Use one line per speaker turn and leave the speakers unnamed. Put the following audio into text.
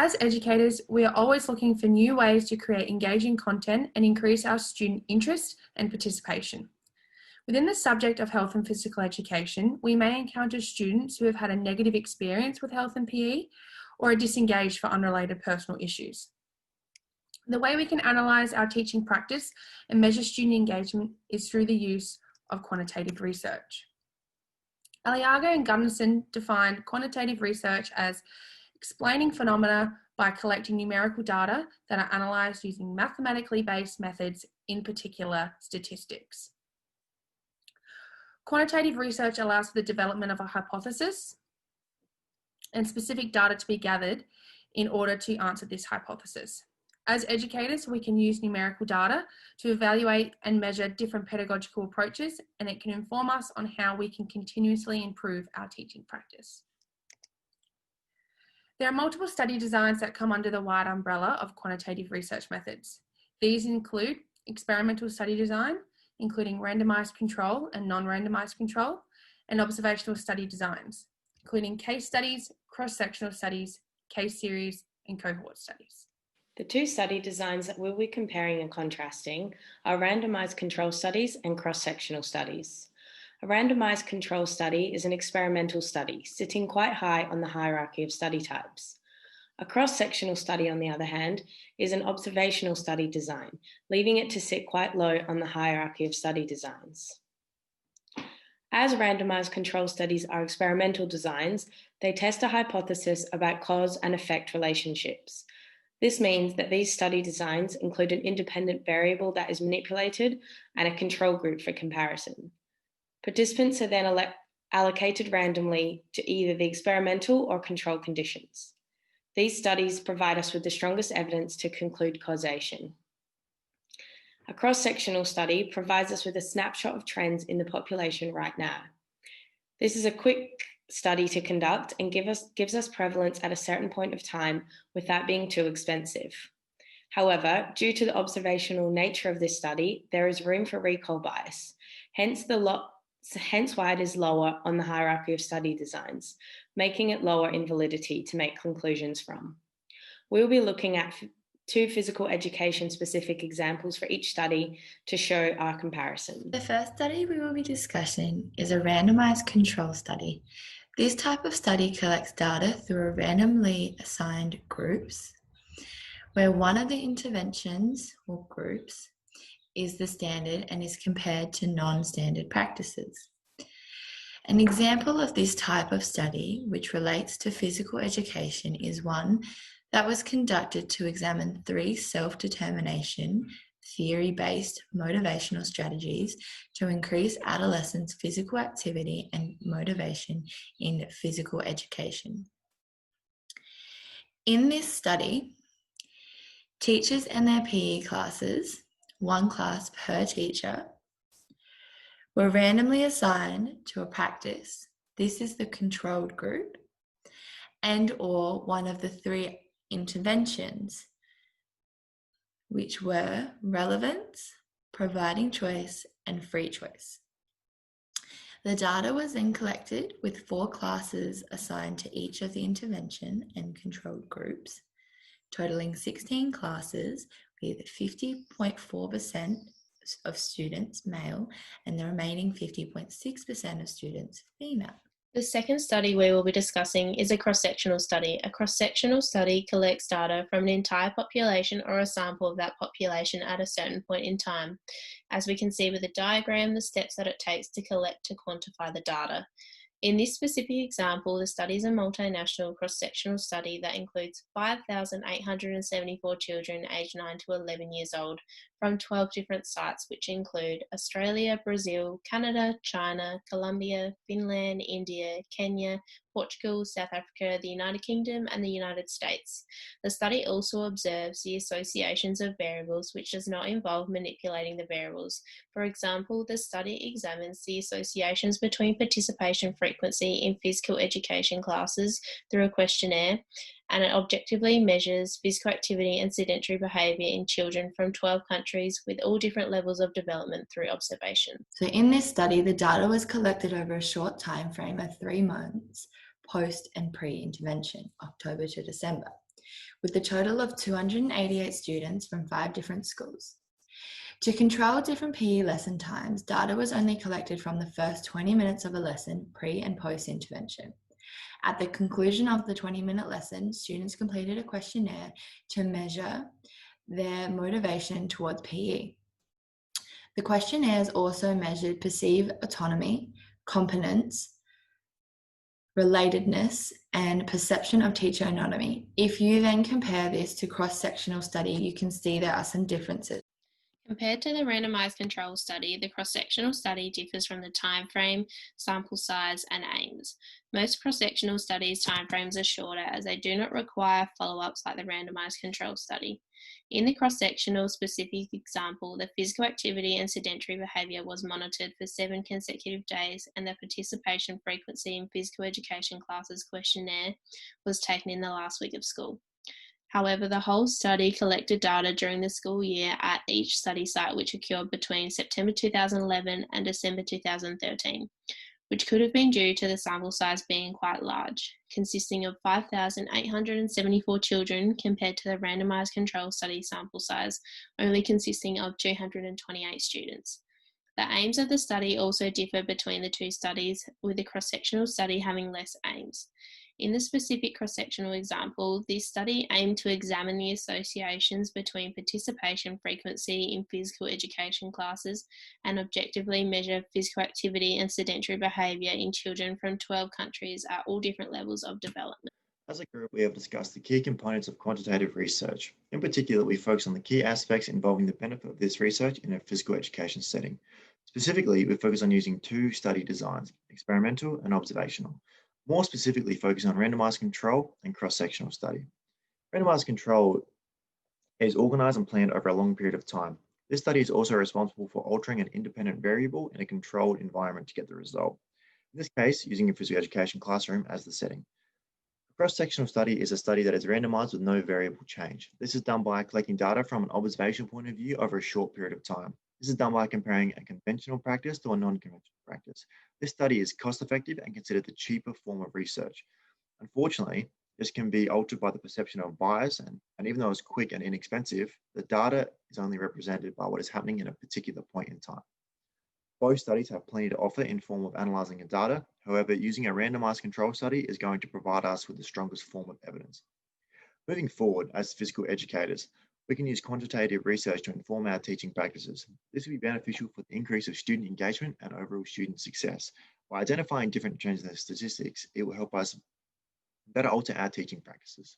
As educators, we are always looking for new ways to create engaging content and increase our student interest and participation. Within the subject of health and physical education, we may encounter students who have had a negative experience with health and PE or are disengaged for unrelated personal issues. The way we can analyse our teaching practice and measure student engagement is through the use of quantitative research. Aliaga and Gunnarsson defined quantitative research as explaining phenomena by collecting numerical data that are analysed using mathematically based methods, in particular statistics. Quantitative research allows for the development of a hypothesis and specific data to be gathered in order to answer this hypothesis. As educators, we can use numerical data to evaluate and measure different pedagogical approaches, and it can inform us on how we can continuously improve our teaching practice. There are multiple study designs that come under the wide umbrella of quantitative research methods. These include experimental study design, including randomized control and non-randomized control, and observational study designs, including case studies, cross-sectional studies, case series, and cohort studies.
The two study designs that we'll be comparing and contrasting are randomized control studies and cross-sectional studies. A randomized control study is an experimental study, sitting quite high on the hierarchy of study types. A cross-sectional study, on the other hand, is an observational study design, leaving it to sit quite low on the hierarchy of study designs. As randomized control studies are experimental designs, they test a hypothesis about cause and effect relationships. This means that these study designs include an independent variable that is manipulated and a control group for comparison. Participants are then allocated randomly to either the experimental or control conditions. These studies provide us with the strongest evidence to conclude causation. A cross-sectional study provides us with a snapshot of trends in the population right now. This is a quick study to conduct and gives us prevalence at a certain point of time without being too expensive. However, due to the observational nature of this study, there is room for recall bias, hence why it is lower on the hierarchy of study designs, making it lower in validity to make conclusions from. We will be looking at two physical education specific examples for each study to show our comparison.
The first study we will be discussing is a randomized control study. This type of study collects data through randomly assigned groups, where one of the interventions or groups is the standard and is compared to non-standard practices. An example of this type of study, which relates to physical education, is one that was conducted to examine 3 self-determination, theory-based motivational strategies to increase adolescents' physical activity and motivation in physical education. In this study, teachers and their PE classes, 1 class per teacher, were randomly assigned to a practice. This is the controlled group, and or one of the 3 interventions, which were relevance, providing choice, and free choice. The data was then collected with 4 classes assigned to each of the intervention and controlled groups, totaling 16 classes with 50.4% of students male and the remaining 50.6% of students female.
The second study we will be discussing is a cross-sectional study. A cross-sectional study collects data from an entire population or a sample of that population at a certain point in time. As we can see with the diagram, the steps that it takes to collect to quantify the data. In this specific example, the study is a multinational cross-sectional study that includes 5,874 children aged 9 to 11 years old from 12 different sites, which include Australia, Brazil, Canada, China, Colombia, Finland, India, Kenya, Portugal, South Africa, the United Kingdom, and the United States. The study also observes the associations of variables, which does not involve manipulating the variables. For example, the study examines the associations between participation frequency in physical education classes through a questionnaire, and it objectively measures physical activity and sedentary behaviour in children from 12 countries with all different levels of development through observation.
So in this study, the data was collected over a short time frame of 3 months post and pre-intervention, October to December. with a total of 288 students from 5 different schools. To control different PE lesson times, data was only collected from the first 20 minutes of a lesson, pre and post intervention. At the conclusion of the 20-minute lesson, students completed a questionnaire to measure their motivation towards PE. The questionnaires also measured perceived autonomy, competence, relatedness, and perception of teacher autonomy. If you then compare this to cross-sectional study, you can see there are some differences.
Compared to the randomized control study, the cross-sectional study differs from the time frame, sample size, and aims. Most cross-sectional studies' timeframes are shorter as they do not require follow-ups like the randomized control study. In the cross-sectional specific example, the physical activity and sedentary behaviour was monitored for 7 consecutive days, and the participation frequency in physical education classes questionnaire was taken in the last week of school. However, the whole study collected data during the school year at each study site, which occurred between September 2011 and December 2013, which could have been due to the sample size being quite large, consisting of 5,874 children compared to the randomized control study sample size, only consisting of 228 students. The aims of the study also differ between the two studies, with the cross-sectional study having less aims. In the specific cross-sectional example, this study aimed to examine the associations between participation frequency in physical education classes and objectively measure physical activity and sedentary behaviour in children from 12 countries at all different levels of development.
As a group, we have discussed the key components of quantitative research. In particular, we focus on the key aspects involving the benefit of this research in a physical education setting. Specifically, we focus on using 2 study designs, experimental and observational. More specifically, focus on randomized control and cross-sectional study. Randomized control is organized and planned over a long period of time. This study is also responsible for altering an independent variable in a controlled environment to get the result. In this case, using a physical education classroom as the setting. A cross-sectional study is a study that is randomized with no variable change. This is done by collecting data from an observational point of view over a short period of time. This is done by comparing a conventional practice to a non-conventional practice. This study is cost-effective and considered the cheaper form of research. Unfortunately, this can be altered by the perception of bias, and even though it's quick and inexpensive, the data is only represented by what is happening in a particular point in time. Both studies have plenty to offer in form of analysing the data. However, using a randomized control study is going to provide us with the strongest form of evidence. Moving forward, as physical educators, we can use quantitative research to inform our teaching practices. This will be beneficial for the increase of student engagement and overall student success. By identifying different trends in the statistics, it will help us better alter our teaching practices.